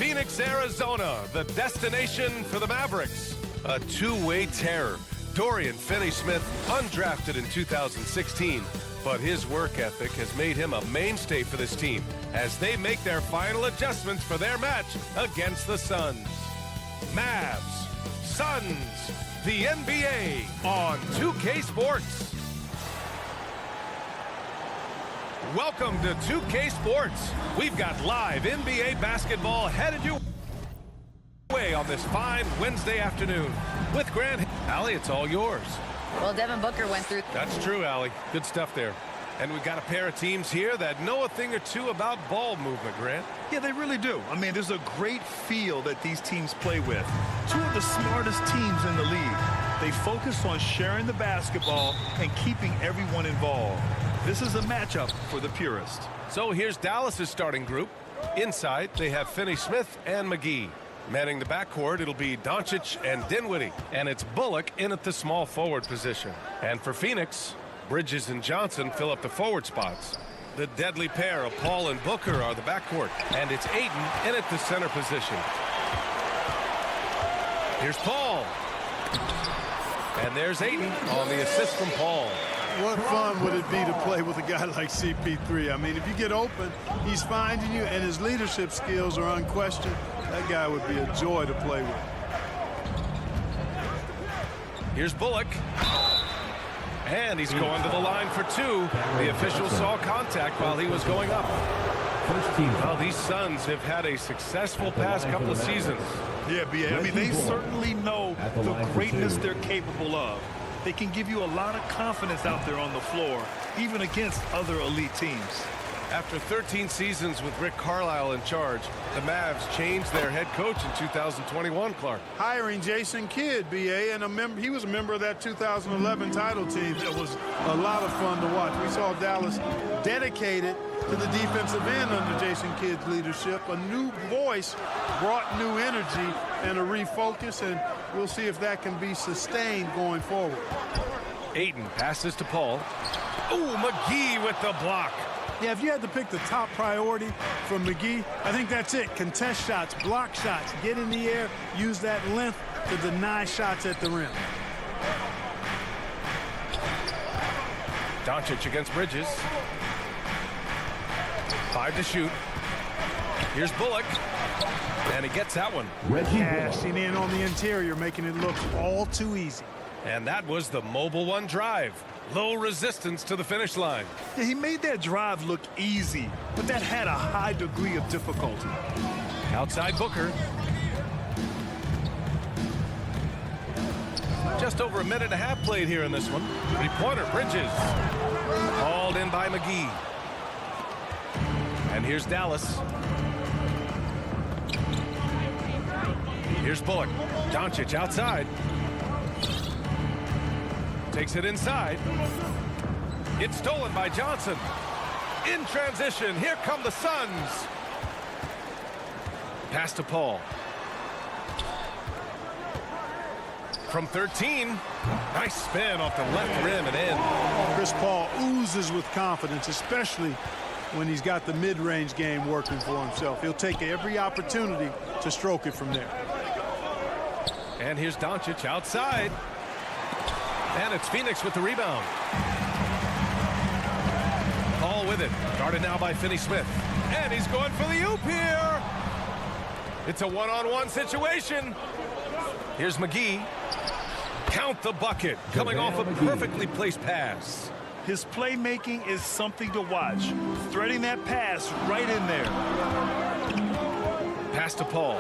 Phoenix, Arizona, the destination for the Mavericks. A two-way terror. Dorian Finney-Smith, undrafted in 2016, but his work ethic has made him a mainstay for this team as they make their final adjustments for their match against the Suns. Mavs, Suns, the NBA on 2K Sports. Welcome to 2K Sports. We've got live NBA basketball headed your way on this fine Wednesday afternoon. With Grant, Allie, it's all yours. Well, Devin Booker went through. That's true, Allie. Good stuff there. And we've got a pair of teams here that know a thing or two about ball movement, Grant. Yeah, they really do. I mean, there's a great feel that these teams play with. Two of the smartest teams in the league. They focus on sharing the basketball and keeping everyone involved. This is a matchup for the purist. So here's Dallas's starting group. Inside, they have Finney-Smith and McGee. Manning the backcourt, it'll be Doncic and Dinwiddie. And it's Bullock in at the small forward position. And for Phoenix, Bridges and Johnson fill up the forward spots. The deadly pair of Paul and Booker are the backcourt. And it's Ayton in at the center position. Here's Paul. And there's Ayton on the assist from Paul. What fun would it be to play with a guy like CP3? I mean, if you get open, he's finding you, and his leadership skills are unquestioned. That guy would be a joy to play with. Here's Bullock. And he's going to the line for two. The official saw contact while he was going up. Well, these Suns have had a successful past couple of seasons. Yeah, B.A. I mean, they certainly know the greatness they're capable of. They can give you a lot of confidence out there on the floor, even against other elite teams. After 13 seasons with Rick Carlisle in charge, the Mavs changed their head coach in 2021, Clark. Hiring Jason Kidd, B.A., and he was a member of that 2011 title team. It was a lot of fun to watch. We saw Dallas dedicated to the defensive end under Jason Kidd's leadership. A new voice brought new energy and a refocus, and we'll see if that can be sustained going forward. Ayton passes to Paul. Ooh, McGee with the block. Yeah, if you had to pick the top priority from McGee, I think that's it. Contest shots, block shots, get in the air, use that length to deny shots at the rim. Doncic against Bridges. 5 to shoot. Here's Bullock. And he gets that one. Cashing in on the interior, making it look all too easy. And that was the Mobile One drive. Low resistance to the finish line. Yeah, he made that drive look easy, but that had a high degree of difficulty. Outside Booker. Just over a minute and a half played here in this one. Three-pointer, Bridges. Hauled in by McGee. And here's Dallas. Here's Bullock. Doncic outside. Takes it inside. It's stolen by Johnson. In transition, here come the Suns. Pass to Paul. From 13, nice spin off the left rim and in. Chris Paul oozes with confidence, especially when he's got the mid-range game working for himself. He'll take every opportunity to stroke it from there. And here's Doncic outside. And it's Phoenix with the rebound. Paul with it. Guarded now by Finney-Smith. And he's going for the oop here. It's a one-on-one situation. Here's McGee. Count the bucket. Coming off a perfectly placed pass. His playmaking is something to watch. Threading that pass right in there. Pass to Paul.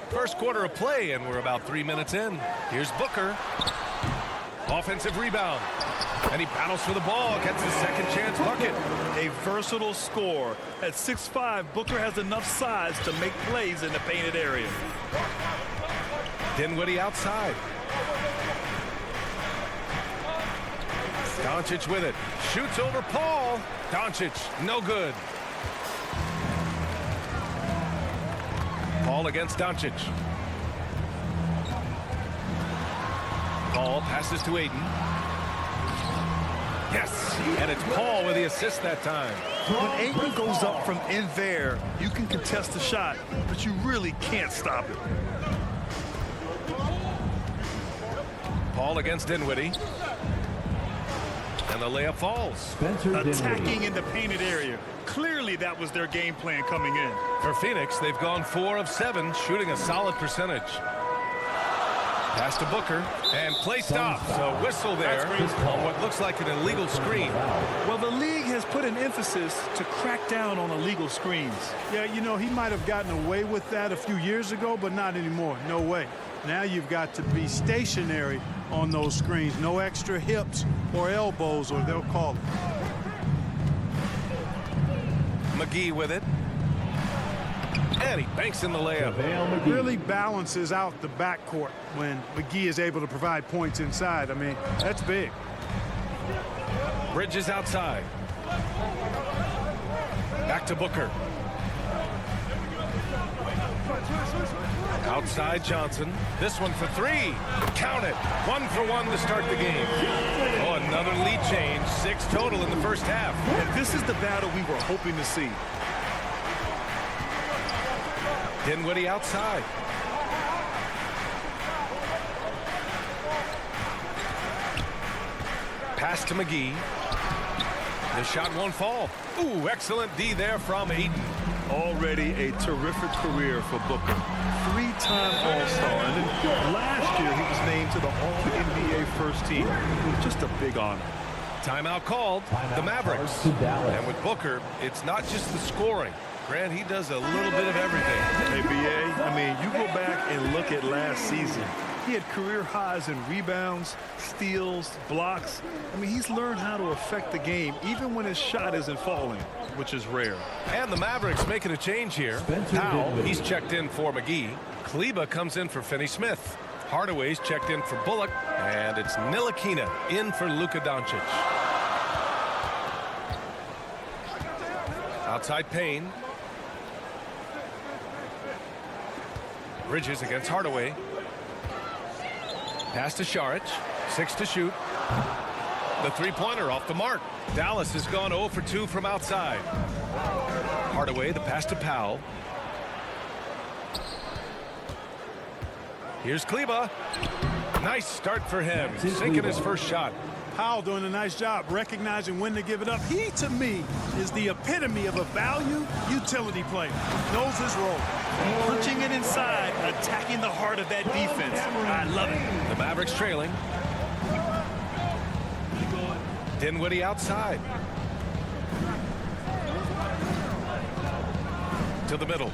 First quarter of play, and we're about 3 minutes in. Here's Booker. Offensive rebound. And he battles for the ball, gets his second chance bucket. A versatile scorer. At 6'5", Booker has enough size to make plays in the painted area. Dinwiddie outside. Doncic with it. Shoots over Paul. Doncic, no good. Paul against Doncic. Paul passes to Ayton. Yes, and it's Paul with the assist that time. When Aikman goes up from in there, you can contest the shot, but you really can't stop it. Paul against Dinwiddie. And the layup falls. Attacking in the painted area. Clearly that was their game plan coming in. For Phoenix, they've gone 4 of 7, shooting a solid percentage. Pass to Booker, and play stops. So whistle there on what looks like an illegal screen. Well, the league has put an emphasis to crack down on illegal screens. Yeah, you know, he might have gotten away with that a few years ago, but not anymore. No way. Now you've got to be stationary on those screens. No extra hips or elbows, or they'll call it. McGee with it. And he banks in the layup. Really balances out the backcourt when McGee is able to provide points inside. I mean, that's big. Bridges outside. Back to Booker. Outside Johnson. This one for 3. Count it. 1 for 1 to start the game. Oh, another lead change. 6 total in the first half. And this is the battle we were hoping to see. Dinwiddie outside. Pass to McGee. The shot won't fall. Ooh, excellent D there from Ayton. Already a terrific career for Booker. 3-time All-Star. And then last year he was named to the All-NBA first team. Just a big honor. Timeout called. The Mavericks. And with Booker, it's not just the scoring. Grant, he does a little bit of everything. Hey, B.A., I mean, you go back and look at last season. He had career highs in rebounds, steals, blocks. I mean, he's learned how to affect the game, even when his shot isn't falling, which is rare. And the Mavericks making a change here. Powell, he's checked in for McGee. Kleba comes in for Finney-Smith. Hardaway's checked in for Bullock. And it's Ntilikina in for Luka Doncic. Outside Payne. Bridges against Hardaway. Pass to Šarić. 6 to shoot. The three-pointer off the mark. Dallas has gone 0 for 2 from outside. Hardaway, the pass to Powell. Here's Kleba. Nice start for him. Sinking his first shot. Powell doing a nice job recognizing when to give it up. He, to me, is the epitome of a value utility player. Knows his role. Punching it inside, attacking the heart of that defense. I love it. The Mavericks trailing. Dinwiddie outside. To the middle.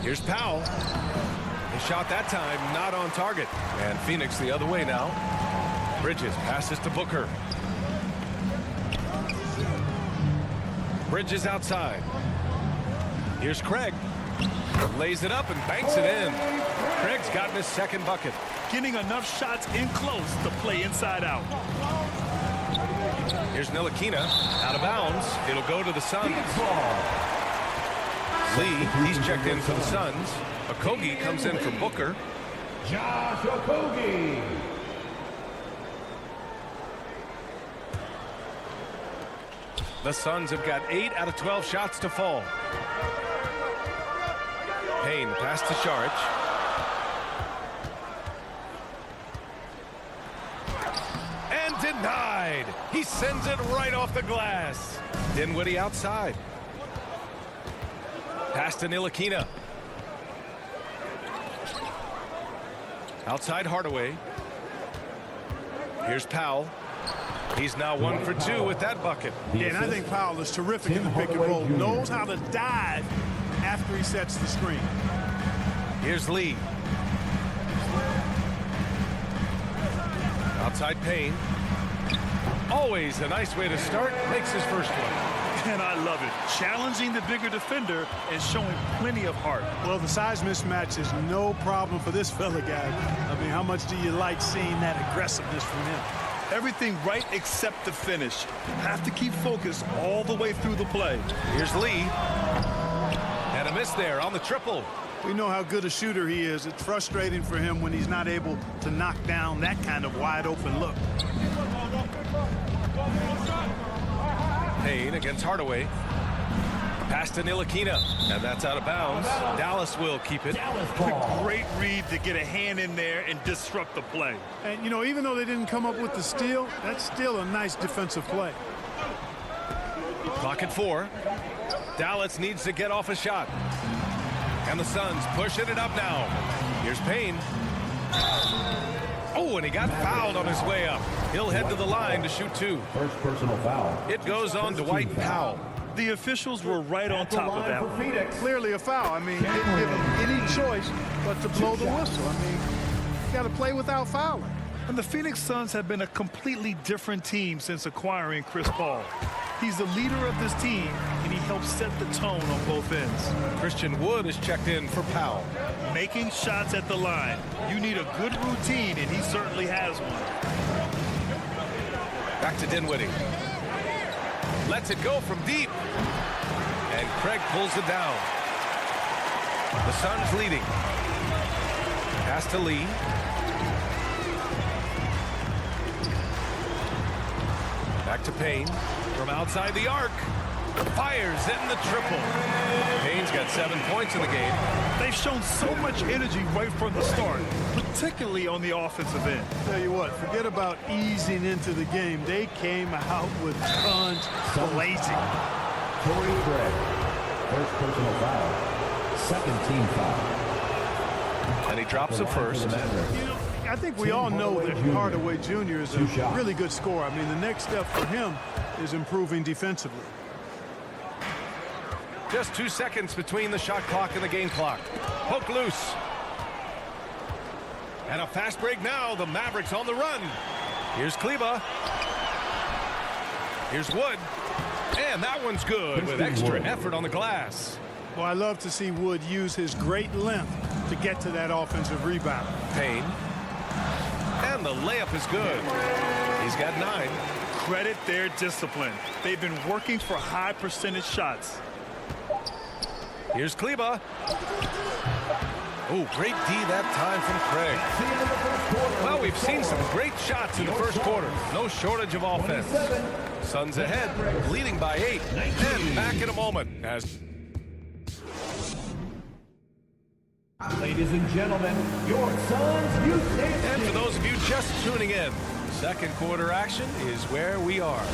Here's Powell. His shot that time not on target. And Phoenix the other way now. Bridges passes to Booker. Bridges outside. Here's Craig. Lays it up and banks it in. Craig's gotten his second bucket. Getting enough shots in close to play inside out. Here's Ntilikina. Out of bounds. It'll go to the Suns. Lee, he's checked in for the Suns. Okogie comes in for Booker. Josh Okogie. The Suns have got 8 out of 12 shots to fall. Payne pass to Šarić. And denied. He sends it right off the glass. Dinwiddie outside. Pass to Ntilikina. Outside Hardaway. Here's Powell. He's now 1 for 2 with that bucket. Yeah, and I think Powell is terrific in the pick and roll. Knows how to dive after he sets the screen. Here's Lee. Outside Payne. Always a nice way to start. Makes his first one. And I love it. Challenging the bigger defender and showing plenty of heart. Well, the size mismatch is no problem for this fella, guy. I mean, how much do you like seeing that aggressiveness from him? Everything right except the finish. Have to keep focused all the way through the play. Here's Lee. And a miss there on the triple. We know how good a shooter he is. It's frustrating for him when he's not able to knock down that kind of wide open look. Payne against Hardaway. Pass to Ntilikina, and that's out of bounds. Dallas will keep it. Great read to get a hand in there and disrupt the play. And, you know, even though they didn't come up with the steal, that's still a nice defensive play. Clock at 4. Dallas needs to get off a shot. And the Suns pushing it up now. Here's Payne. Oh, and he got fouled on his way up. He'll head to the line to shoot 2. First personal foul. It goes on Dwight Powell. The officials were right on top of that one. Clearly a foul. I mean, didn't give him any choice but to blow the whistle. I mean, you got to play without fouling. And the Phoenix Suns have been a completely different team since acquiring Chris Paul. He's the leader of this team, and he helps set the tone on both ends. Christian Wood is checked in for Powell. Making shots at the line. You need a good routine, and he certainly has one. Back to Dinwiddie. Lets it go from deep. And Craig pulls it down. The Suns leading. Pass to Lee. Back to Payne. From outside the arc. Fires in the triple. Payne's got 7 points in the game. They've shown so much energy right from the start, particularly on the offensive end. Tell you what, forget about easing into the game. They came out with tons blazing. Torrey Craig. First personal foul. Second team foul. And he drops it first. You know, I think we all know that Hardaway Jr. is a really good scorer. I mean, the next step for him is improving defensively. Just 2 seconds between the shot clock and the game clock. Poke loose. And a fast break now. The Mavericks on the run. Here's Kleba. Here's Wood. And that one's good with extra effort on the glass. Well, I love to see Wood use his great length to get to that offensive rebound. Payne. And the layup is good. He's got 9. Credit their discipline. They've been working for high percentage shots. Here's Kleba. Oh, great D that time from Craig. Well, we've seen some great shots in the first quarter. No shortage of offense. Suns ahead, leading by 8. And back in a moment. Ladies and gentlemen, your Suns Youth Nation. And for those of you just tuning in, second quarter action is where we are.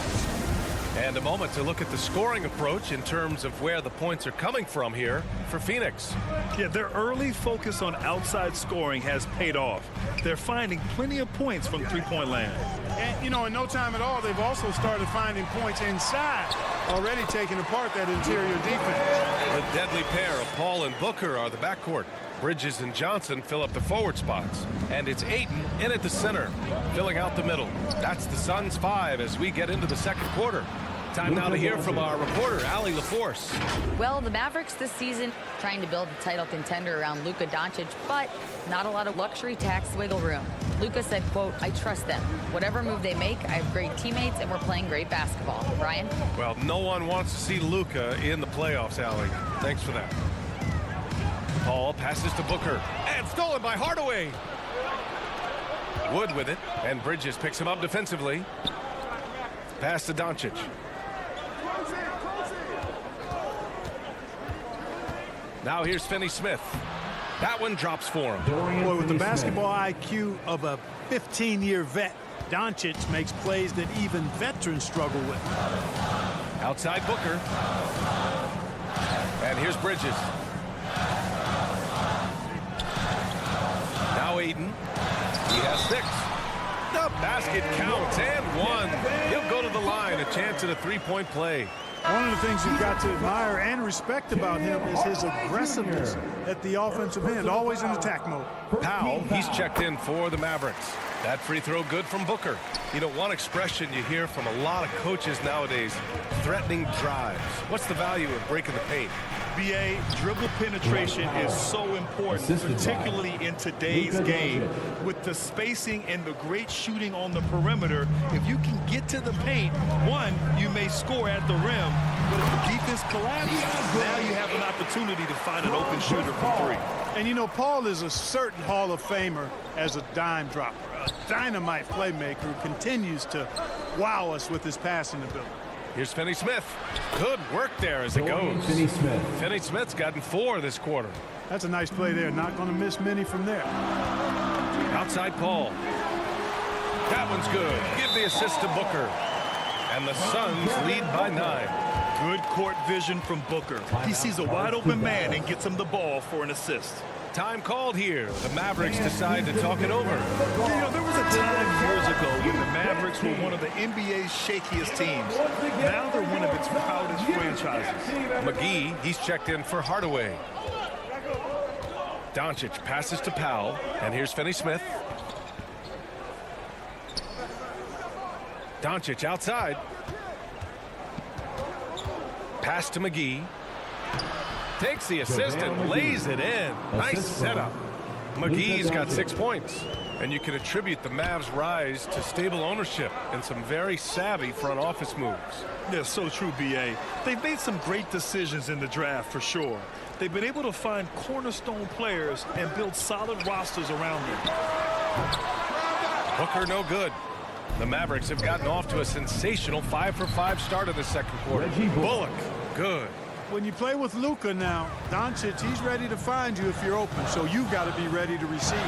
And a moment to look at the scoring approach in terms of where the points are coming from here for Phoenix. Yeah, their early focus on outside scoring has paid off. They're finding plenty of points from three-point land. And, you know, in no time at all, they've also started finding points inside, already taking apart that interior defense. The deadly pair of Paul and Booker are the backcourt. Bridges and Johnson fill up the forward spots. And it's Ayton in at the center, filling out the middle. That's the Suns 5 as we get into the second quarter. Time now to hear from our reporter, Allie LaForce. Well, the Mavericks this season trying to build a title contender around Luka Doncic, but not a lot of luxury tax wiggle room. Luka said, quote, "I trust them. Whatever move they make, I have great teammates and we're playing great basketball." Ryan? Well, no one wants to see Luka in the playoffs, Allie. Thanks for that. Paul passes to Booker, and stolen by Hardaway. Wood with it, and Bridges picks him up defensively. Pass to Doncic. Now here's Finney-Smith. That one drops for him. Boy, with the basketball IQ of a 15-year vet, Doncic makes plays that even veterans struggle with. Outside Booker. And here's Bridges. Now Ayton. He has 6. The basket counts and 1. He'll go to the line, a chance at a three-point play. One of the things you've got to admire and respect about him is his aggressiveness at the offensive end, always in attack mode. Powell, he's checked in for the Mavericks. That free throw good from Booker. You know, one expression you hear from a lot of coaches nowadays, threatening drives. What's the value of breaking the paint? BA, dribble penetration is so important, particularly in today's game. With the spacing and the great shooting on the perimeter, if you can get to the paint, one, you may score at the rim, but if the defense collapses, now you have an opportunity to find an open shooter from 3. And, you know, Paul is a certain Hall of Famer as a dime dropper, a dynamite playmaker who continues to wow us with his passing ability. Here's Finney Smith. Good work there as it goes. Finney Smith. Finney Smith's gotten 4 this quarter. That's a nice play there. Not going to miss many from there. Outside Paul. That one's good. Give the assist to Booker. And the Suns lead by 9. Good court vision from Booker. He sees a wide open man and gets him the ball for an assist. Time called here. The Mavericks decide to talk it over. You know, there was a time years ago when the Mavericks were one of the NBA's shakiest teams. Now they're one of its proudest franchises. McGee, he's checked in for Hardaway. Doncic passes to Powell, and here's Finney Smith. Doncic outside. Pass to McGee. Takes the assist and lays it in. Nice setup. McGee's got 6 points. And you can attribute the Mavs' rise to stable ownership and some very savvy front office moves. Yeah, so true, B.A. They've made some great decisions in the draft, for sure. They've been able to find cornerstone players and build solid rosters around them. Booker no good. The Mavericks have gotten off to a sensational 5-for-5 start in the second quarter. Bullock, good. When you play with Luka now, Doncic, he's ready to find you if you're open, so you've got to be ready to receive.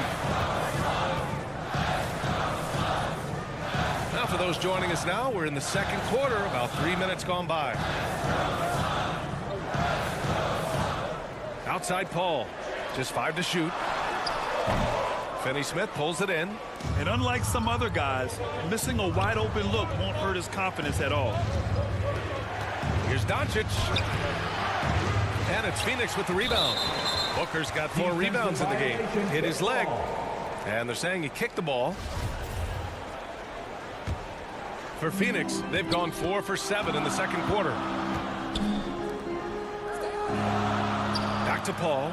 Now for those joining us now, we're in the second quarter, about 3 minutes gone by. Outside Paul, just 5 to shoot. Finney Smith pulls it in. And unlike some other guys, missing a wide open look won't hurt his confidence at all. Here's Doncic. And it's Phoenix with the rebound. Booker's got 4 rebounds in the game. Hit his leg. And they're saying he kicked the ball. For Phoenix, they've gone 4 for 7 in the second quarter. Back to Paul.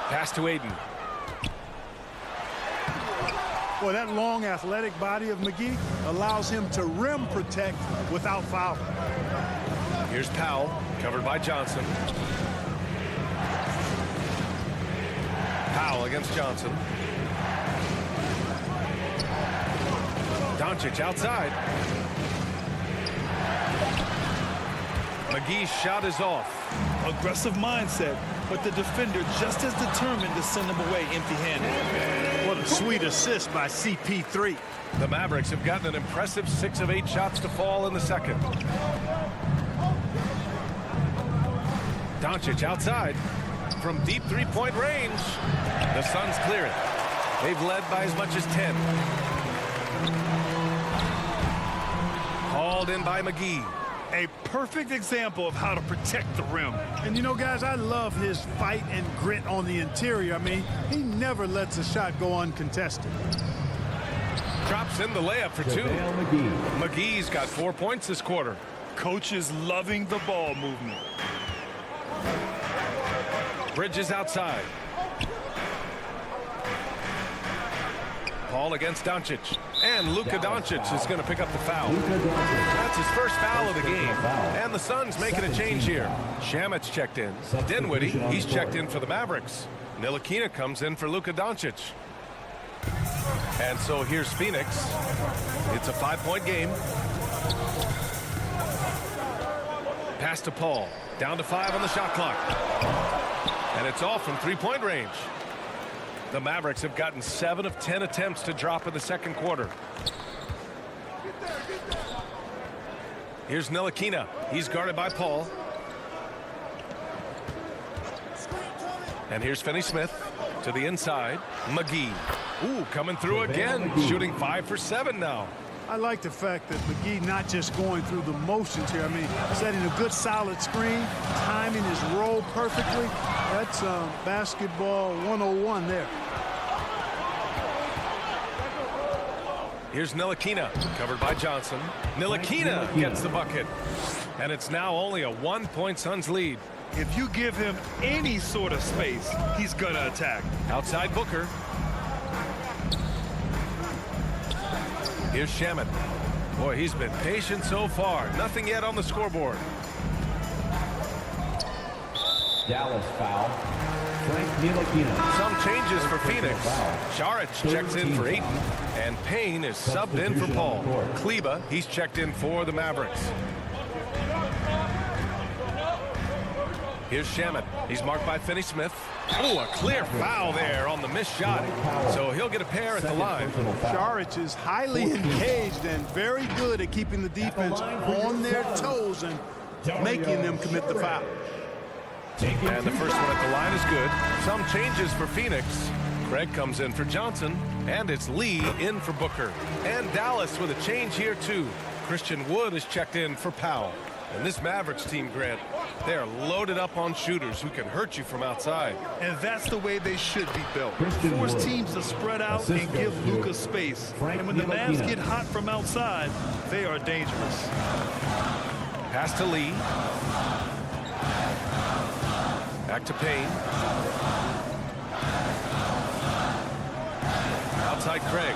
Pass to Aiden. Boy, that long athletic body of McGee allows him to rim protect without fouling. Here's Powell, covered by Johnson. Powell against Johnson. Doncic outside. McGee's shot is off. Aggressive mindset, but the defender just as determined to send him away empty-handed. What a sweet assist by CP3. The Mavericks have gotten an impressive 6 of 8 shots to fall in the second. Doncic outside from deep three-point range. The Suns clear it. They've led by as much as 10. Hauled in by McGee. A perfect example of how to protect the rim. And you know, guys, I love his fight and grit on the interior. I mean, he never lets a shot go uncontested. Drops in the layup for 2. McGee's got 4 points this quarter. Coach is loving the ball movement. Bridges outside. Paul against Doncic. And Luka Doncic is going to pick up the foul. That's his first foul of the game. And the Suns making a change here. Shamet's checked in. Dinwiddie, he's checked in for the Mavericks. Ntilikina comes in for Luka Doncic. And so here's Phoenix. It's a 5-point game. Pass to Paul. Down to 5 on the shot clock. And it's off from 3-point range. The Mavericks have gotten 7 of 10 attempts to drop in the second quarter. Here's Ntilikina. He's guarded by Paul. And here's Finney Smith to the inside. McGee. Ooh, coming through again. Shooting 5 for 7 now. I like the fact that McGee not just going through the motions here. I mean, setting a good solid screen, timing his roll perfectly. That's basketball 101 there. Here's Ntilikina, covered by Johnson. Ntilikina gets the bucket. And it's now only a 1-point Suns lead. If you give him any sort of space, he's gonna attack. Outside Booker. Here's Shamet. Boy, he's been patient so far. Nothing yet on the scoreboard. Dallas foul. Some changes for Phoenix. Saric checks in for Ayton, and Payne is subbed in for Paul. Kleba, he's checked in for the Mavericks. Here's Shamet. He's marked by Finney-Smith. Oh, a clear foul there on the missed shot. So he'll get a pair at the line. Saric is highly engaged and very good at keeping the defense on their toes and making them commit the foul. And the first one at the line is good. Some changes for Phoenix. Craig comes in for Johnson, and it's Lee in for Booker. And Dallas with a change here, too. Christian Wood is checked in for Powell. And this Mavericks team, Grant, they are loaded up on shooters who can hurt you from outside. And that's the way they should be built. Force teams to spread out and give Luka space. And when the Mavs get hot from outside, they are dangerous. Pass to Lee. Back to Payne. Outside Craig.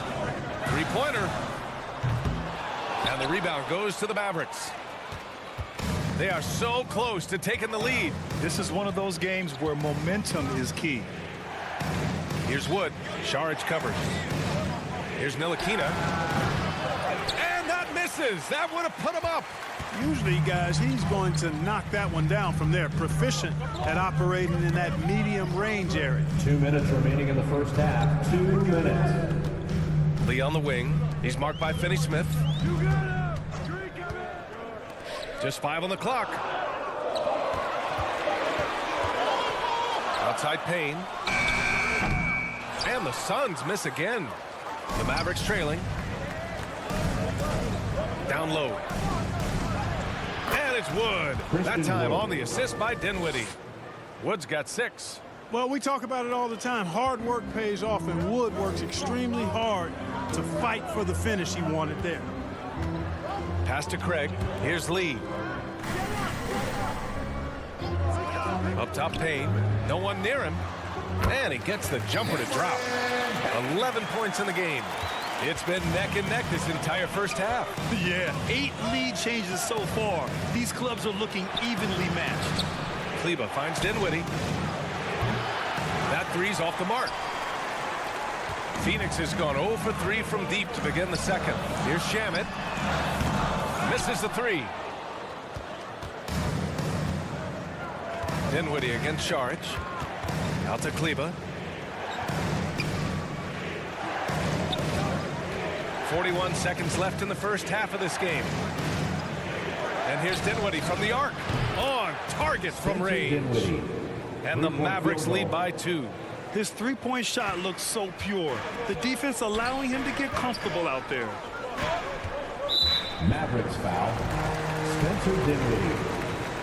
Three-pointer. And the rebound goes to the Mavericks. They are so close to taking the lead. This is one of those games where momentum is key. Here's Wood. Saric covers. Here's Ntilikina. And that misses. That would have put him up. Usually, guys, he's going to knock that one down from there. Proficient at operating in that medium range area. 2 minutes remaining in the first half. 2 minutes. Lee on the wing. He's marked by Finney-Smith. Just 5 on the clock. Outside Payne. And the Suns miss again. The Mavericks trailing. Down low. And it's Wood. That time on the assist by Dinwiddie. Wood's got 6. Well, we talk about it all the time. Hard work pays off, and Wood works extremely hard to fight for the finish he wanted there. Pass to Craig. Here's Lee. Up top Payne. No one near him. And he gets the jumper to drop. 11 points in the game. It's been neck and neck this entire first half. Yeah, 8 lead changes so far. These clubs are looking evenly matched. Kleba finds Dinwiddie. That three's off the mark. Phoenix has gone 0 for 3 from deep to begin the second. Here's Shamet. Misses the 3. Dinwiddie against Saric. Out to Kleba. 41 seconds left in the first half of this game. And here's Dinwiddie from the arc. On target from range. And the Mavericks lead by 2. His three-point shot looks so pure. The defense allowing him to get comfortable out there. Mavericks foul. Spencer Dinwiddie.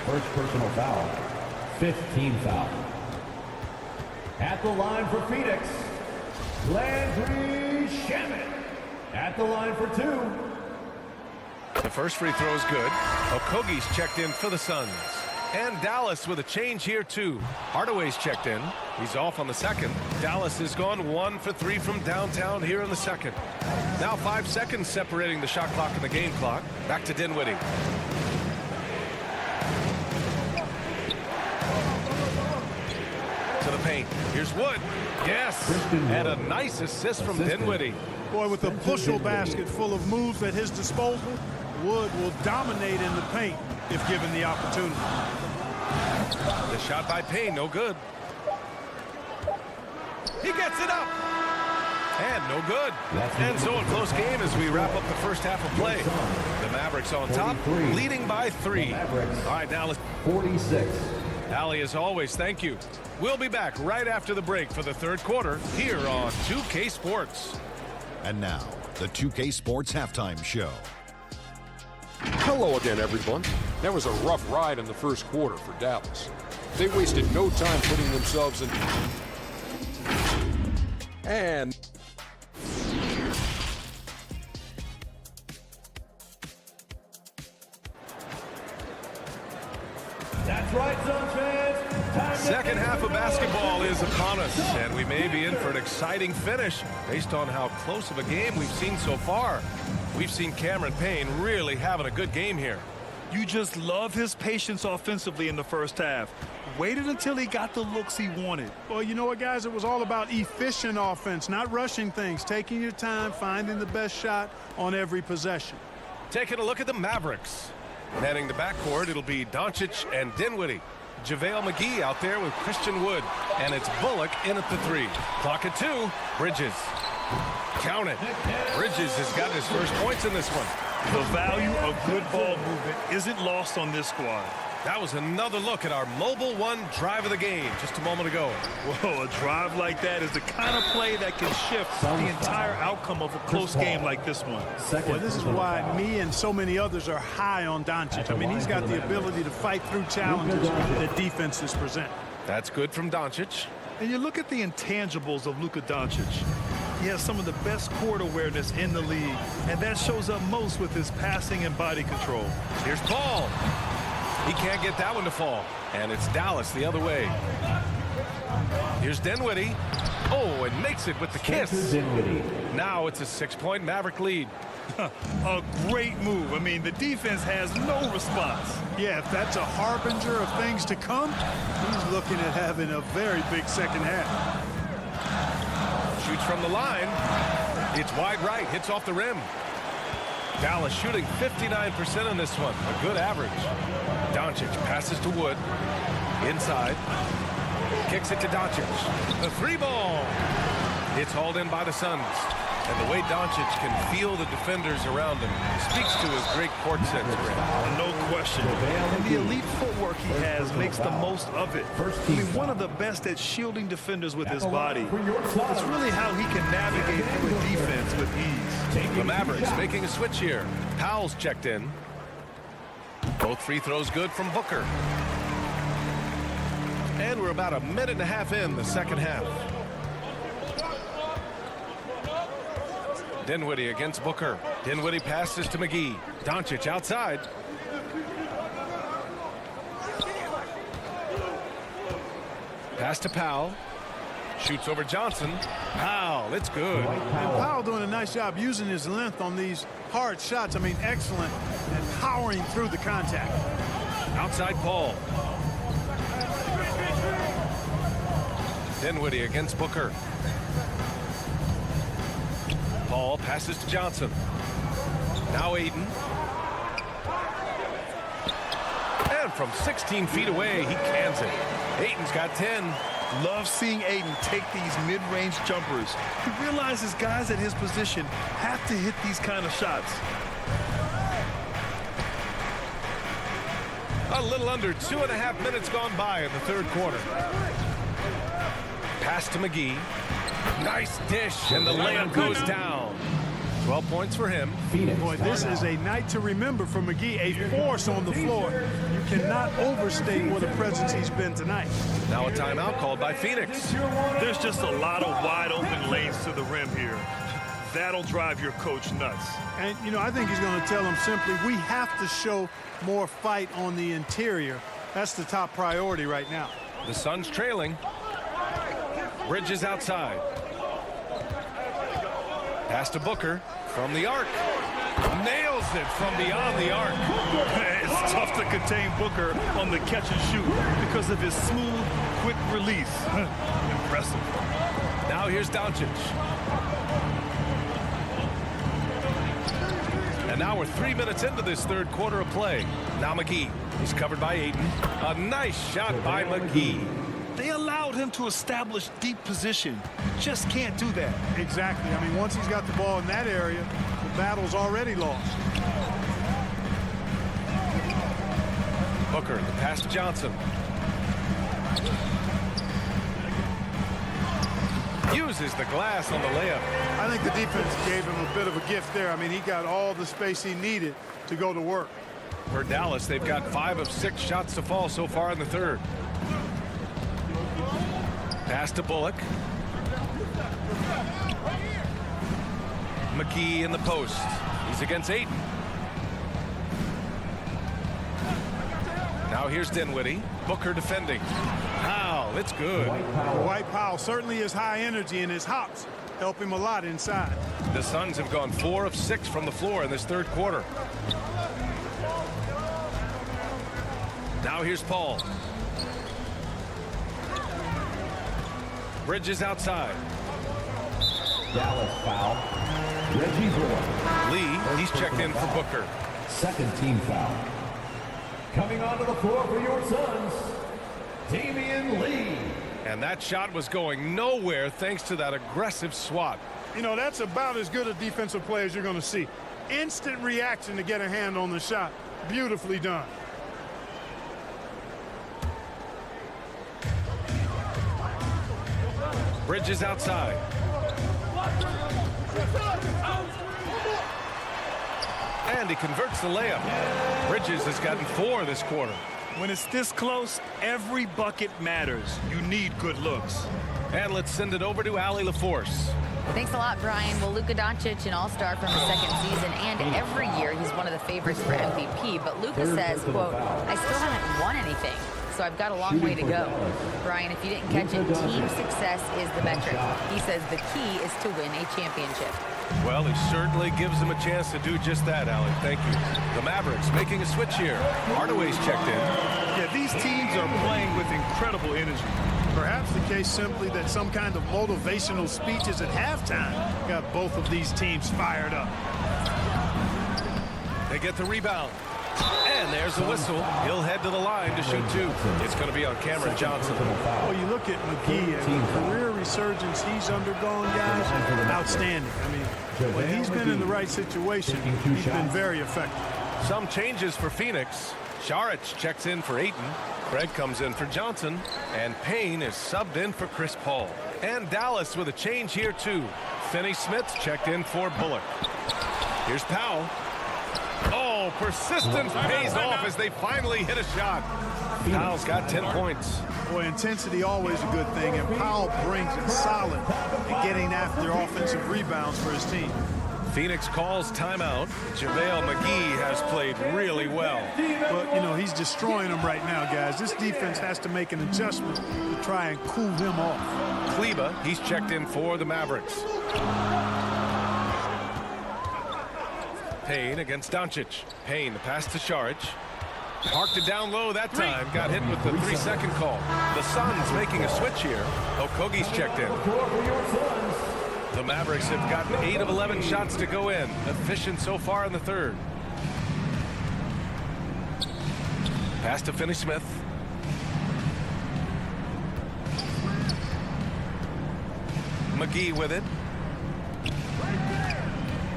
First personal foul. 15 foul. At the line for Phoenix, Landry Shamet. At the line for 2. The first free throw is good. Okogie's checked in for the Suns. And Dallas with a change here, too. Hardaway's checked in. He's off on the second. Dallas has gone 1 for 3 from downtown here in the second. Now 5 seconds separating the shot clock and the game clock. Back to Dinwiddie. To the paint. Here's Wood. Yes. And a nice assist from Dinwiddie. Boy, with a bushel basket full of moves at his disposal, Wood will dominate in the paint if given the opportunity. The shot by Payne, no good. He gets it up. And no good. And so a close game as we wrap up the first half of play. The Mavericks on top, leading by 3. All right, now let's... 46. Allie, as always, thank you. We'll be back right after the break for the third quarter here on 2K Sports. And now, the 2K Sports Halftime Show. Hello again, everyone. That was a rough ride in the first quarter for Dallas. They wasted no time putting themselves in... And... That's right, Suns fans. Second half of basketball is upon us, and we may be in for an exciting finish based on how close of a game we've seen so far. We've seen Cameron Payne really having a good game here. You just love his patience offensively in the first half. Waited until he got the looks he wanted. Well, you know what, guys? It was all about efficient offense, not rushing things, taking your time, finding the best shot on every possession. Taking a look at the Mavericks. Manning the backcourt, it'll be Doncic and Dinwiddie. JaVale McGee out there with Christian Wood. And it's Bullock in at the 3. Clock at 2. Bridges. Count it. Bridges has got his first points in this one. The value of good ball movement isn't lost on this squad. That was another look at our Mobile One drive of the game just a moment ago. Whoa, a drive like that is the kind of play that can shift the entire outcome of a close game like this one. Well, this is why me and so many others are high on Doncic. I mean, he's got the ability to fight through challenges that defenses present. That's good from Doncic. And you look at the intangibles of Luka Doncic. He has some of the best court awareness in the league, and that shows up most with his passing and body control. Here's Paul. He can't get that one to fall. And it's Dallas the other way. Here's Dinwiddie. Oh, and makes it with the kiss. Now it's a 6-point Maverick lead. A great move. I mean, the defense has no response. Yeah, if that's a harbinger of things to come, he's looking at having a very big second half. Shoots from the line. It's wide right. Hits off the rim. Dallas shooting 59% in this one. A good average. Doncic passes to Wood. Inside. Kicks it to Doncic. The 3-ball. It's hauled in by the Suns. And the way Doncic can feel the defenders around him speaks to his great court sense. No question. And the elite footwork he has makes the most of it. I mean, one of the best at shielding defenders with his body. It's really how he can navigate through a defense with ease. The Mavericks making a switch here. Powell's checked in. Both free throws good from Booker. And we're about a minute and a half in the second half. Dinwiddie against Booker. Dinwiddie passes to McGee. Doncic outside. Pass to Powell. Shoots over Johnson. Powell, it's good. And Powell doing a nice job using his length on these hard shots. I mean, excellent. And powering through the contact. Outside Paul. Dinwiddie against Booker. Paul passes to Johnson. Now Aiden. And from 16 feet away, he cans it. Aiden's got 10. Love seeing Aiden take these mid-range jumpers. He realizes guys at his position have to hit these kind of shots. A little under 2.5 minutes gone by in the third quarter. Pass to McGee. Nice dish, and the layup goes down. 12 points for him. Boy, this is a night to remember for McGee, a force on the floor. You cannot overstate what a presence he's been tonight. Now a timeout called by Phoenix. There's just a lot of wide open lanes to the rim here. That'll drive your coach nuts. And, you know, I think he's going to tell them simply, we have to show more fight on the interior. That's the top priority right now. The Suns trailing. Bridges outside. Pass to Booker from the arc. Nails it from beyond the arc. It's tough to contain Booker on the catch and shoot because of his smooth, quick release. Impressive. Now here's Doncic. And now we're 3 minutes into this third quarter of play. Now McGee. He's covered by Aiden. A nice shot by McGee. They allowed him to establish deep position. Just can't do that. Exactly. I mean, once he's got the ball in that area, the battle's already lost. Booker, the pass to Johnson. Uses the glass on the layup. I think the defense gave him a bit of a gift there. I mean, he got all the space he needed to go to work. For Dallas, they've got 5 of 6 shots to fall so far in the third. Pass to Bullock. McGee in the post. He's against Aiden. Now here's Dinwiddie. Booker defending. Powell, it's good. Dwight Powell certainly is high energy, and his hops help him a lot inside. The Suns have gone 4 of 6 from the floor in this third quarter. Now here's Paul. Bridges outside. Dallas foul. Reggie Boyd. Lee, he's checked in for Booker. Second team foul. Coming onto the floor for your Suns, Damian Lee. And that shot was going nowhere thanks to that aggressive swat. You know, that's about as good a defensive play as you're going to see. Instant reaction to get a hand on the shot. Beautifully done. Bridges outside. And he converts the layup. Bridges has gotten 4 this quarter. When it's this close, every bucket matters. You need good looks. And let's send it over to Allie LaForce. Thanks a lot, Brian. Well, Luka Doncic, an all-star from his second season, and every year he's one of the favorites for MVP. But Luka says, quote, I still haven't won anything, so I've got a long way to go. Brian, if you didn't catch it, team success is the metric. He says the key is to win a championship. Well, he certainly gives them a chance to do just that, Allie. Thank you. The Mavericks making a switch here. Hardaway's checked in. Yeah, these teams are playing with incredible energy. Perhaps the case simply that some kind of motivational speeches at halftime got both of these teams fired up. They get the rebound. And there's the whistle. He'll head to the line to shoot 2. It's going to be on Cameron Johnson. Well, you look at McGee and the career resurgence he's undergone, guys, outstanding. I mean, when he's been in the right situation, he's been very effective. Some changes for Phoenix. Saric checks in for Ayton. Craig comes in for Johnson. And Payne is subbed in for Chris Paul. And Dallas with a change here, too. Finney-Smith checked in for Bullock. Here's Powell. Oh, persistence pays off as they finally hit a shot. Powell's got 10 points. Boy, intensity always a good thing, and Powell brings it solid in getting after offensive rebounds for his team. Phoenix calls timeout. JaVale McGee has played really well. But, you know, he's destroying them right now, guys. This defense has to make an adjustment to try and cool him off. Kleba, he's checked in for the Mavericks. Payne against Doncic. Payne, the pass to Saric. Parked it down low that time. Got hit with the 3-second call. The Suns making a switch here. Okogie's checked in. The Mavericks have gotten 8 of 11 shots to go in. Efficient so far in the third. Pass to Finney-Smith. McGee with it.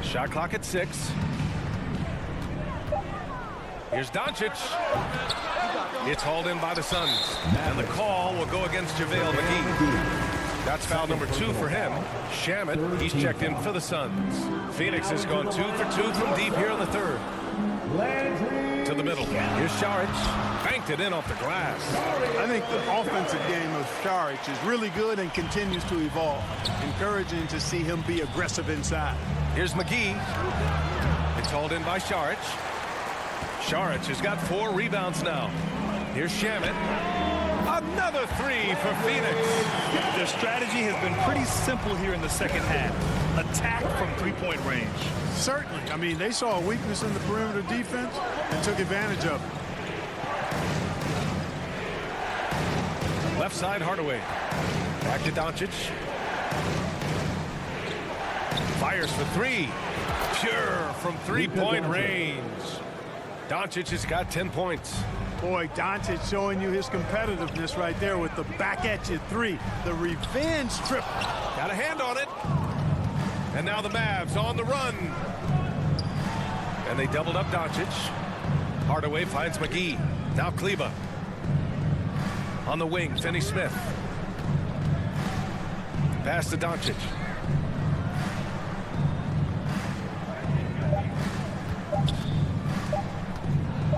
Shot clock at 6. Here's Doncic. It's hauled in by the Suns. And the call will go against JaVale McGee. That's foul number 2 for him. Shamet, he's checked in for the Suns. Phoenix has gone 2 for 2 from deep here in the third. To the middle. Here's Saric. Banked it in off the glass. I think the offensive game of Saric is really good and continues to evolve. Encouraging to see him be aggressive inside. Here's McGee. It's hauled in by Saric. Saric has got 4 rebounds now. Here's Shamet. Another 3 for Phoenix. Their strategy has been pretty simple here in the second half. Attack from 3-point range. Certainly. I mean, they saw a weakness in the perimeter defense and took advantage of it. Left side, Hardaway. Back to Doncic. Fires for 3. Pure from 3-point range. Doncic has got 10 points. Boy, Doncic showing you his competitiveness right there with the back at you 3. The revenge triple. Got a hand on it. And now the Mavs on the run. And they doubled up Doncic. Hardaway finds McGee. Now Kleba. On the wing, Finney-Smith. Pass to Doncic.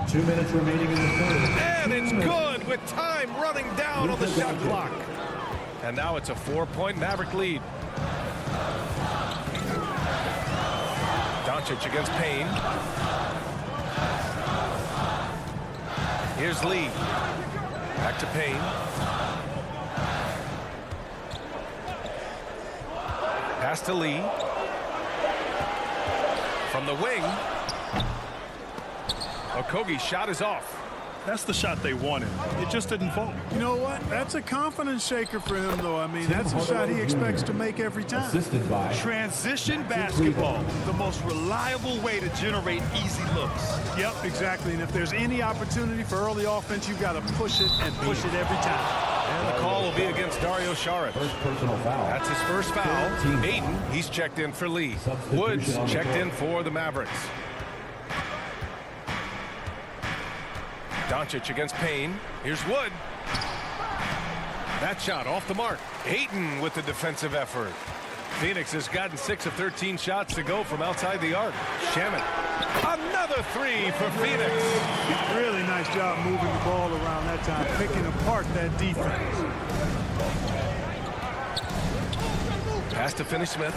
Two minutes remaining in the third. And it's good with time running down on the shot clock. And now it's a 4-point Maverick lead. Doncic against Payne. Here's Lee. Back to Payne. Pass to Lee. From the wing. Okogie's shot is off. That's the shot they wanted. It just didn't fall. You know what? That's a confidence shaker for him, though. I mean, that's a shot he expects to make every time. Assisted by Transition basketball, the most reliable way to generate easy looks. Yep, exactly. And if there's any opportunity for early offense, you've got to push it and push it every time. And the call will be against Dario Saric. first personal foul. That's his first foul. 13. Aiden, he's checked in for Lee. Substitution Woods on the checked court. in for the Mavericks. Doncic against Payne. Here's Wood. That shot off the mark. Ayton with the defensive effort. Phoenix has gotten 6 of 13 shots to go from outside the arc. Shamet. Another three for Phoenix. Really nice job moving the ball around that time, picking apart that defense. Pass to Finney-Smith.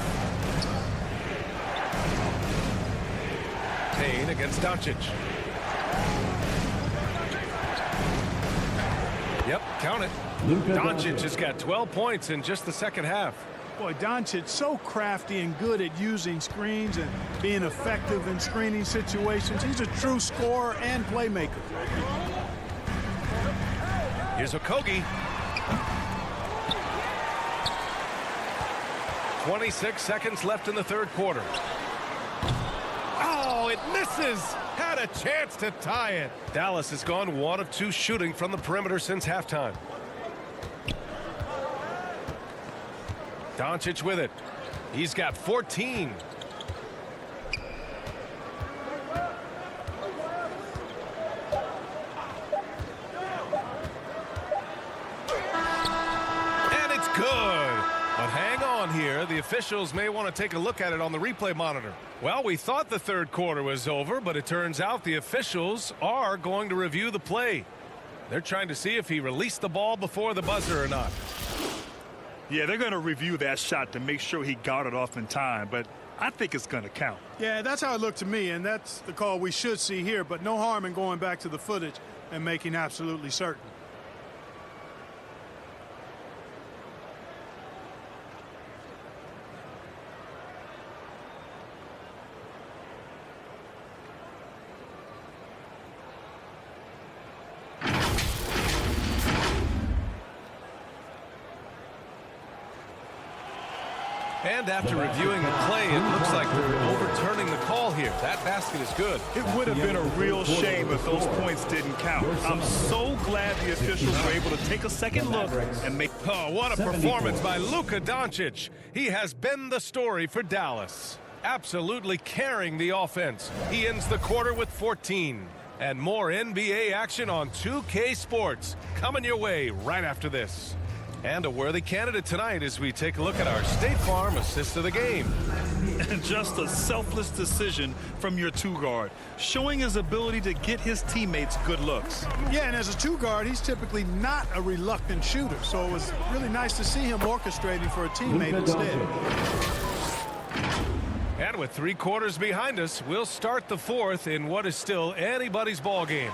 Payne against Doncic. Yep, count it. Doncic has got 12 points in just the second half. Boy, Doncic so crafty and good at using screens and being effective in screening situations. He's a true scorer and playmaker. Here's Okogie. 26 seconds left in the third quarter. Oh, it misses. Had a chance to tie it. Dallas has gone 1 of 2 shooting from the perimeter since halftime. Doncic with it. He's got 14. And it's good. But hang on here. The officials may want to take a look at it on the replay monitor. Well, we thought the third quarter was over, but it turns out the officials are going to review the play. They're trying to see if he released the ball before the buzzer or not. Yeah, they're going to review that shot to make sure he got it off in time, but I think it's going to count. Yeah, that's how it looked to me, and that's the call we should see here, but no harm in going back to the footage and making absolutely certain. And after reviewing the play, it looks like they're overturning the call here. That basket is good. It would have been a real shame if those points didn't count. I'm so glad the officials were able to take a second look and make... Oh, what a performance by Luka Doncic. He has been the story for Dallas. Absolutely carrying the offense. He ends the quarter with 14. And more NBA action on 2K Sports coming your way right after this. And a worthy candidate tonight as we take a look at our State Farm assist of the game. And just a selfless decision from your two-guard, showing his ability to get his teammates good looks. Yeah, and as a two-guard, he's typically not a reluctant shooter, so it was really nice to see him orchestrating for a teammate instead. And with 3 quarters behind us, we'll start the fourth in what is still anybody's ball game.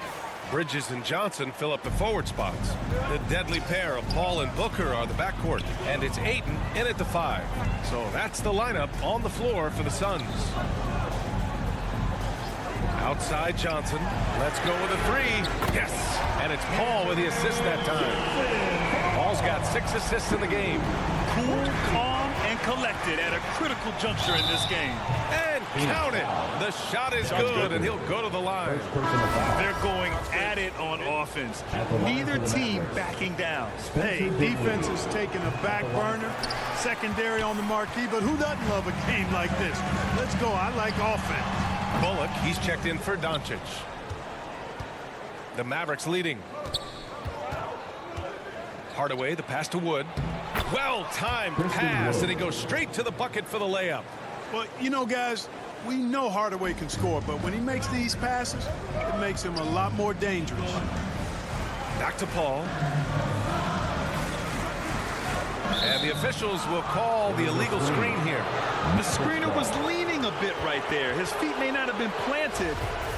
Bridges and Johnson fill up the forward spots. The deadly pair of Paul and Booker are the backcourt, and it's Ayton in at the 5. So that's the lineup on the floor for the Suns. Outside Johnson. Let's go with a 3. Yes! And it's Paul with the assist that time. Paul's got 6 assists in the game. Cool, calm, and collected at a critical juncture in this game. And count it. The shot is good, and he'll go to the line. They're going at it on offense. Neither team backing down. Hey, defense is taking a back burner, secondary on the marquee, but who doesn't love a game like this? Let's go. I like offense. Bullock, he's checked in for Doncic. The Mavericks leading. Hardaway, the pass to Wood. Well-timed pass, and he goes straight to the bucket for the layup. Well, you know, guys, we know Hardaway can score, but when he makes these passes, it makes him a lot more dangerous. Back to Paul. And the officials will call the illegal screen here. The screener was leaning a bit right there. His feet may not have been planted.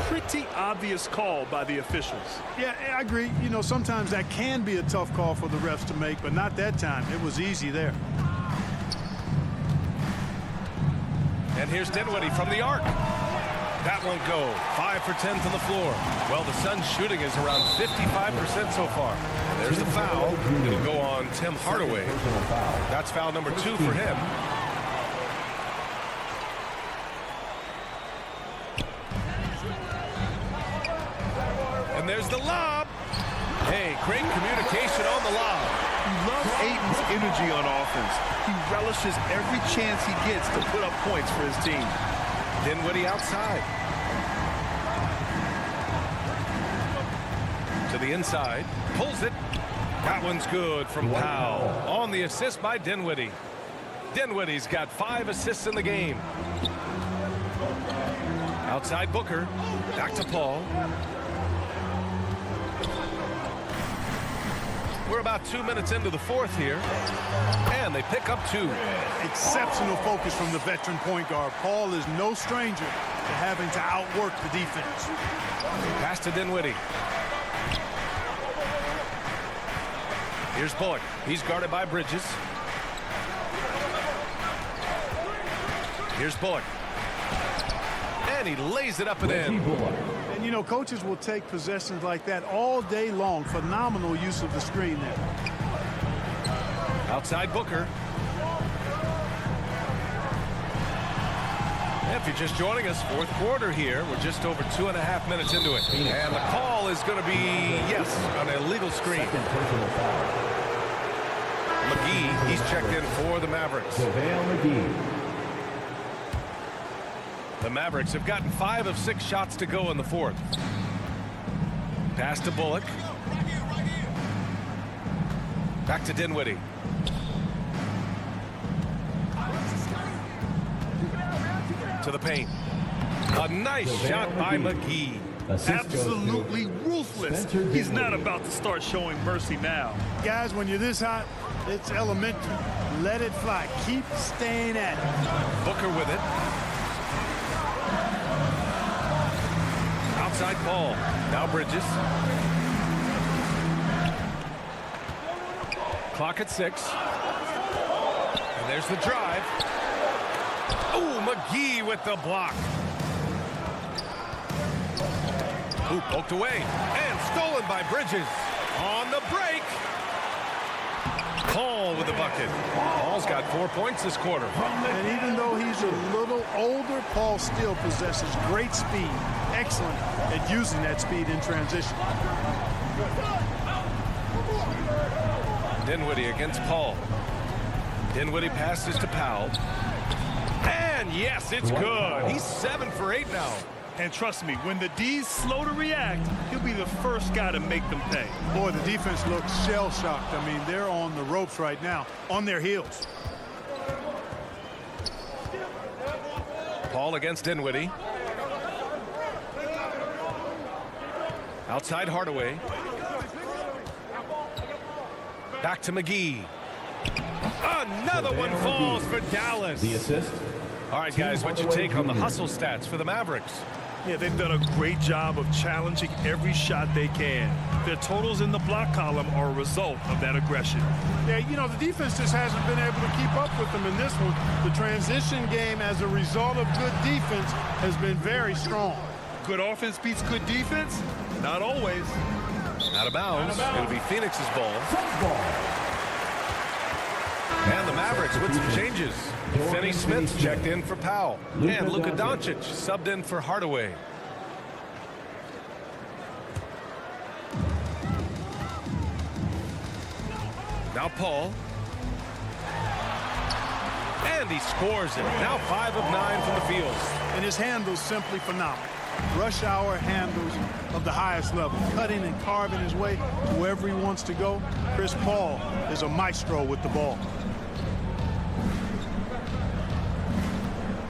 Pretty obvious call by the officials. Yeah, I agree. You know, sometimes that can be a tough call for the refs to make, but not that time. It was easy there. And here's Dinwiddie from the arc. That won't go. 5 for 10 from the floor. Well, the Suns shooting is around 55% so far. And there's the foul. It'll go on Tim Hardaway. That's foul number 2 for him. And there's the lob. Hey, great communication on the lob. He loves Ayton's energy on offense. He relishes every chance he gets to put up points for his team. Dinwiddie outside. To the inside. Pulls it. That one's good from Powell. On the assist by Dinwiddie. Dinwiddie's got 5 assists in the game. Outside Booker. Back to Paul. We're about 2 minutes into the fourth here. And they pick up 2. Exceptional focus from the veteran point guard. Paul is no stranger to having to outwork the defense. Pass to Dinwiddie. Here's Bullock. He's guarded by Bridges. Here's Bullock. And he lays it up and in. And, you know, coaches will take possessions like that all day long. Phenomenal use of the screen there. Outside Booker. If you're just joining us, fourth quarter here. We're just over 2.5 minutes into it. And the call is going to be, yes, an illegal screen. McGee, he's checked in for the Mavericks. The Mavericks have gotten 5 of 6 shots to go in the fourth. Pass to Bullock. Back to Dinwiddie. To the paint. A nice shot by McGee. Absolutely ruthless. He's not about to start showing mercy now. Guys, when you're this hot, it's elementary. Let it fly. Keep staying at it. Booker with it. Outside Paul. Now Bridges. Clock at 6. And there's the drive. Oh, McGee with the block. Ooh, poked away. And stolen by Bridges. On the break. Paul with the bucket. Paul's got 4 points this quarter. And even though he's a little older, Paul still possesses great speed. Excellent at using that speed in transition. Dinwiddie against Paul. Dinwiddie passes to Powell. And yes, it's good. He's 7 for 8 now. And trust me, when the D's slow to react, he'll be the first guy to make them pay. Boy, the defense looks shell-shocked. I mean, they're on the ropes right now, on their heels. Paul against Dinwiddie. Outside Hardaway. Back to McGee. Another one falls for Dallas. The assist. All right, guys, what's your take on the hustle stats for the Mavericks? Yeah, they've done a great job of challenging every shot they can. Their totals in the block column are a result of that aggression. Yeah, you know, the defense just hasn't been able to keep up with them in this one. The transition game, as a result of good defense, has been very strong. Good offense beats good defense? Not always. Out of bounds. It'll be Phoenix's ball. And the Mavericks with some changes. Finney Smith checked in for Powell. And Luka Doncic subbed in for Hardaway. Now Paul. And he scores it. Now 5 of 9 from the field. And his handle's simply phenomenal. Rush hour handles of the highest level. Cutting and carving his way to wherever he wants to go. Chris Paul is a maestro with the ball.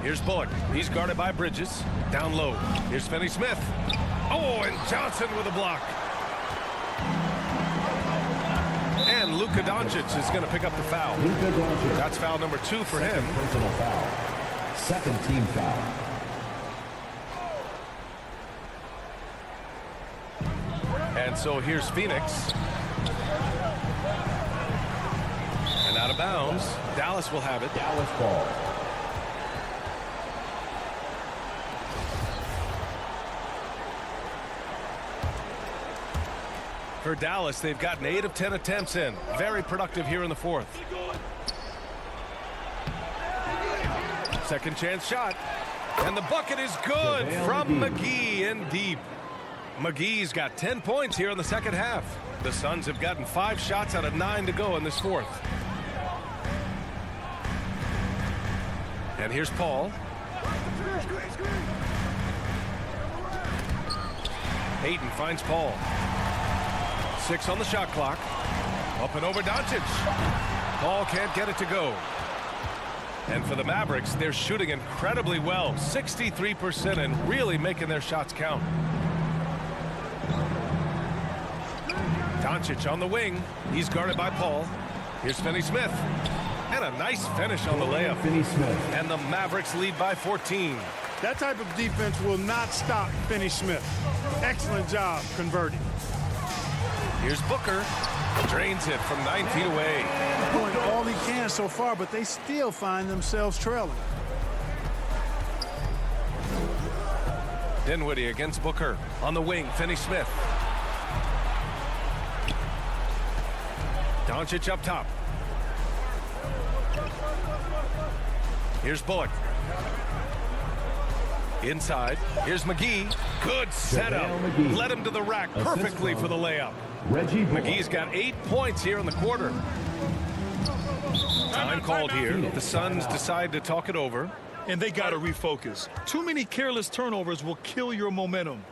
Here's Bullock. He's guarded by Bridges. Down low. Here's Finney Smith. Oh, and Johnson with a block. And Luka Doncic is going to pick up the foul. That's foul number 2 for him. Personal foul. Second team foul. And so here's Phoenix. And out of bounds. Dallas will have it. Dallas ball. For Dallas, they've gotten 8 of 10 attempts in. Very productive here in the fourth. Second chance shot. And the bucket is good from McGee in deep. McGee's got 10 points here in the second half. The Suns have gotten 5 shots out of 9 to go in this fourth. And here's Paul. Ayton finds Paul. 6 on the shot clock. Up and over Doncic. Paul can't get it to go. And for the Mavericks, they're shooting incredibly well. 63% and really making their shots count. Doncic on the wing. He's guarded by Paul. Here's Finney-Smith. And a nice finish on the layup. And the Mavericks lead by 14. That type of defense will not stop Finney-Smith. Excellent job converting. Here's Booker. Drains it from 9 feet away. Doing all he can so far, but they still find themselves trailing. Dinwiddie against Booker. On the wing, Finney-Smith. Doncic up top. Here's Bullock. Inside. Here's McGee. Good setup. Led him to the rack perfectly for the layup. McGee's got 8 points here in the quarter. Time called here. The Suns decide to talk it over. And they got to refocus. Too many careless turnovers will kill your momentum.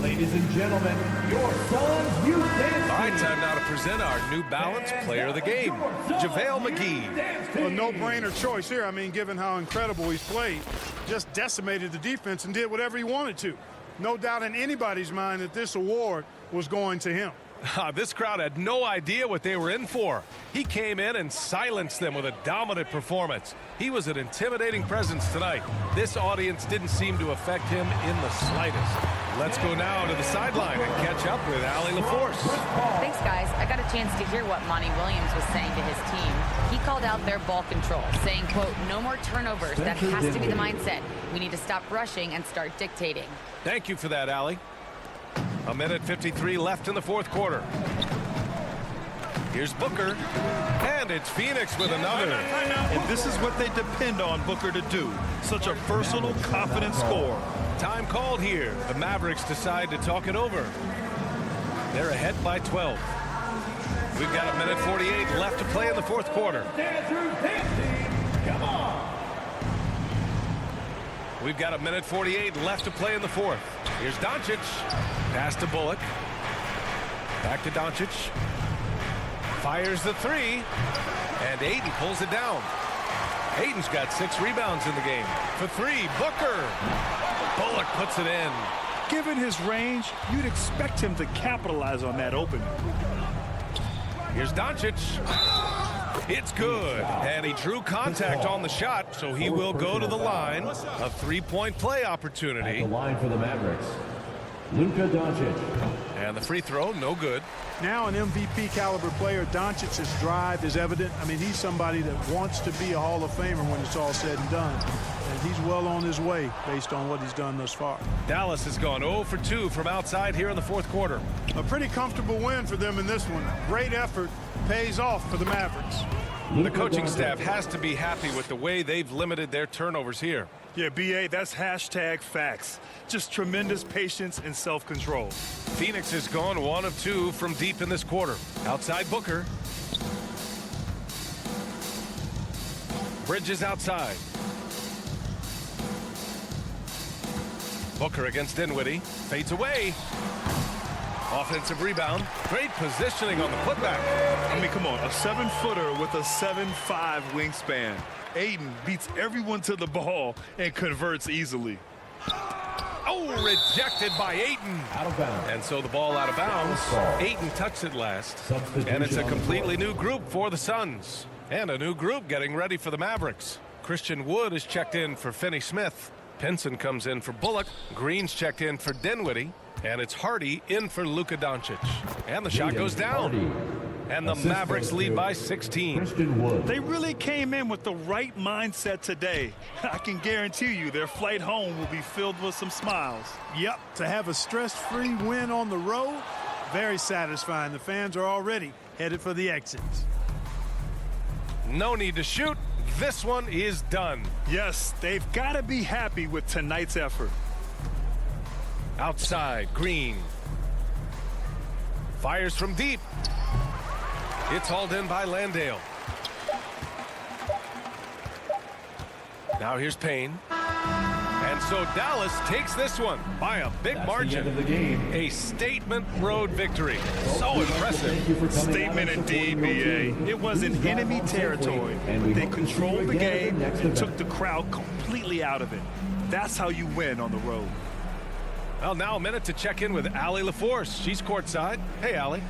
Ladies and gentlemen, your Suns Youth Dance. All right, time now to present our New Balance Player of the Game, JaVale McGee. A no-brainer choice here. I mean, given how incredible he's played, just decimated the defense and did whatever he wanted to. No doubt in anybody's mind that this award was going to him. This crowd had no idea what they were in for. He came in and silenced them with a dominant performance. He was an intimidating presence tonight. This audience didn't seem to affect him in the slightest. Let's go now to the sideline and catch up with Allie LaForce. Thanks, guys. I got a chance to hear what Monty Williams was saying to his team. He called out their ball control, saying, quote, no more turnovers. That has to be the mindset. We need to stop rushing and start dictating. Thank you for that, Allie. 1:53 left in the fourth quarter. Here's Booker. And it's Phoenix with another. And this is what they depend on Booker to do. Such a versatile, confident scorer. Time called here. The Mavericks decide to talk it over. They're ahead by 12. We've got 1:48 left to play in the fourth quarter. Come on. We've got 1:48 left to play in the fourth. Here's Doncic. Pass to Bullock. Back to Doncic. Fires the three. And Ayton pulls it down. Ayton's got 6 rebounds in the game. For 3, Booker. Bullock puts it in. Given his range, you'd expect him to capitalize on that opening. Here's Doncic. It's good. And he drew contact on the shot, so he will go to the line. A 3-point play opportunity. At the line for the Mavericks, Luka Doncic. And the free throw, no good. Now an MVP caliber player, Doncic's drive is evident. I mean, he's somebody that wants to be a Hall of Famer when it's all said and done. And he's well on his way based on what he's done thus far. Dallas has gone 0 for 2 from outside here in the fourth quarter. A pretty comfortable win for them in this one. Great effort pays off for the Mavericks. The coaching staff has to be happy with the way they've limited their turnovers here. Yeah, BA, that's hashtag facts. Just tremendous patience and self-control. Phoenix has gone 1 of 2 from deep in this quarter. Outside Booker. Bridges outside. Booker against Dinwiddie. Fades away. Offensive rebound. Great positioning on the putback. I mean, come on, a 7-footer with a 7'5" wingspan. Ayton beats everyone to the ball and converts easily. Oh, rejected by Ayton. Out of bounds. And so the ball out of bounds. Ayton touched it last. And it's a completely new group for the Suns. And a new group getting ready for the Mavericks. Christian Wood is checked in for Finney-Smith. Pinson comes in for Bullock. Green's checked in for Dinwiddie. And it's Hardy in for Luka Doncic. And the shot goes down. And the Assist Mavericks goes lead to by 16. Christian Wood. They really came in with the right mindset today. I can guarantee you their flight home will be filled with some smiles. Yep, to have a stress-free win on the road, very satisfying. The fans are already headed for the exits. No need to shoot. This one is done. Yes, they've got to be happy with tonight's effort. Outside, Green. Fires from deep. It's hauled in by Landale. Now here's Payne. And so Dallas takes this one by a big That's margin. the end of the game. A statement road victory. So impressive. Thank you for coming Statement out and indeed, supporting your BA. team. It was in Please drive enemy home safely, territory, and we but they hope to see you controlled the again at game next and event. took the crowd completely out of it. That's how you win on the road. Well, now a minute to check in with Allie LaForce. She's courtside. Hey, Allie.